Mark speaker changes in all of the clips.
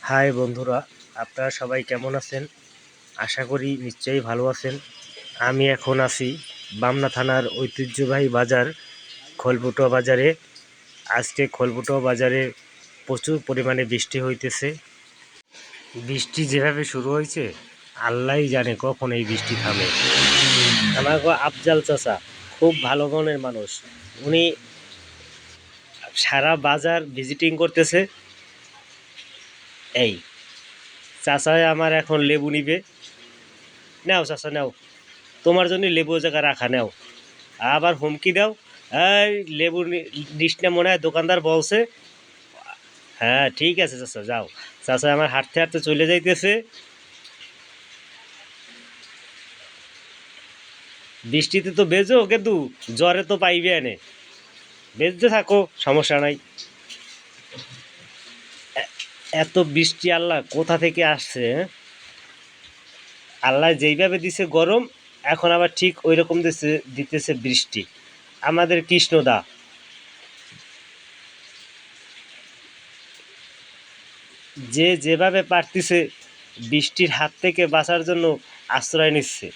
Speaker 1: High বন্ধুরা, আপনারা সবাই কেমন আছেন? আশা করি নিশ্চয়ই ভালো আছেন। আমি এখন আছি বামনা থানার ঐতিহ্যবাহী বাজার খোলবুটুয়া বাজারে। আজকে খোলবুটুয়া বাজারে প্রচুর পরিমাণে বৃষ্টি হইতেছে। বৃষ্টি যেভাবে শুরু হয়েছে আল্লাহই জানে কখন এই বৃষ্টি থামে। আমার আফজাল চাচা খুব ভালো মনের মানুষ। উনি সারা বাজার ভিজিটিং করতেছে। এই চাচায় আমার এখন লেবু নিবে। নাও চাচা নাও, তোমার জন্য লেবু জায়গা রাখা, নাও। আবার হুমকি দাও, এই লেবু নিস না মনে হয়, দোকানদার বলছে। হ্যাঁ ঠিক আছে চাচা, যাও। চাচা আমার হাঁটতে হাঁটতে চলে যাইতেছে। বৃষ্টিতে তো বেজো, কিন্তু জ্বরে তো পাইবে এনে। বেজতে থাকো, সমস্যা নাই। এত বৃষ্টি আল্লাহ কোথা থেকে আসছে? আল্লাহ যেইভাবে দিছে গরম, এখন আবার ঠিক ওই রকম দিতেছে বৃষ্টি। আমাদের কৃষ্ণদা যেভাবে পারতিছে বৃষ্টির হাত থেকে বাঁচার জন্য আশ্রয় নিচ্ছে।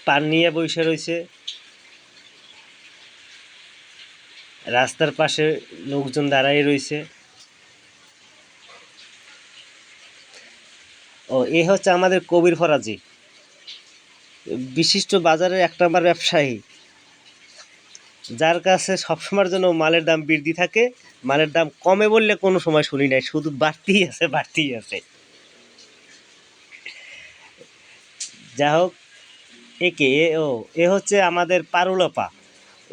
Speaker 1: পান নিয়ে বসে রয়েছে, রাস্তার পাশে লোকজন দাঁড়াই রয়েছে। ও, এ হচ্ছে আমাদের কবির ফরাজি, বিশিষ্ট বাজারের এক নম্বর ব্যবসায়ী, যার কাছে সবসময়ের জন্য মালের দাম বৃদ্ধি থাকে। মালের দাম কমে বললে কোনো সময় শুনি নাই, শুধু বাড়তেই আছে বাড়তেই আছে। যা হোক, এ হচ্ছে আমাদের পারুলপা।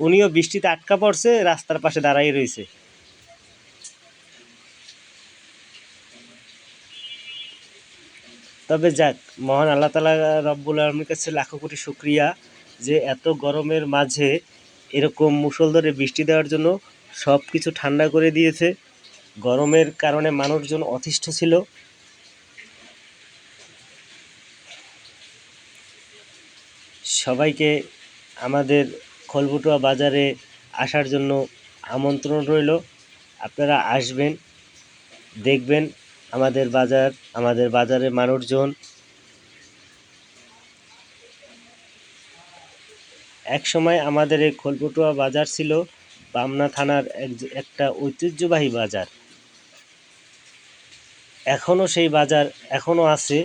Speaker 1: উনিও বৃষ্টিতে আটকা পড়ছে, রাস্তার পাশে দাঁড়াই রয়েছে। তবে যাক, মহান আল্লাহ তাআলা রব্বুল আলামিনের কাছে লাখো কোটি শুকরিয়া যে এত গরমের মাঝে এরকম মুষলধারে বৃষ্টি দেওয়ার জন্য সব কিছু ঠান্ডা করে দিয়েছে। গরমের কারণে মানুষজন অতিষ্ঠ ছিল। সবাইকে আমাদের খোলবুটুয়া বাজারে আসার জন্য আমন্ত্রণ রইল। আপনারা আসবেন, দেখবেন আমাদের বাজার, আমাদের বাজারের মানুষজন। এক সময় আমাদের এই খোলপটুয়া বাজার ছিল বামনা থানার একটা ঐতিহ্যবাহী বাজার। এখনও সেই বাজার এখনও আছে।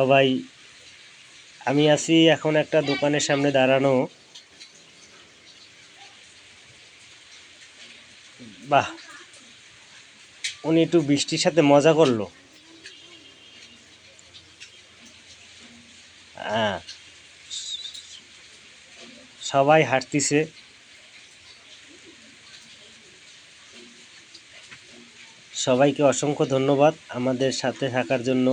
Speaker 1: সবাই, আমি আছি এখন একটা দোকানের সামনে দাঁড়ানো। বাহ, উনি একটু বৃষ্টির সাথে মজা করলো। হ্যাঁ, সবাই হাঁটতিছে। সবাইকে অসংখ্য ধন্যবাদ আমাদের সাথে থাকার জন্য।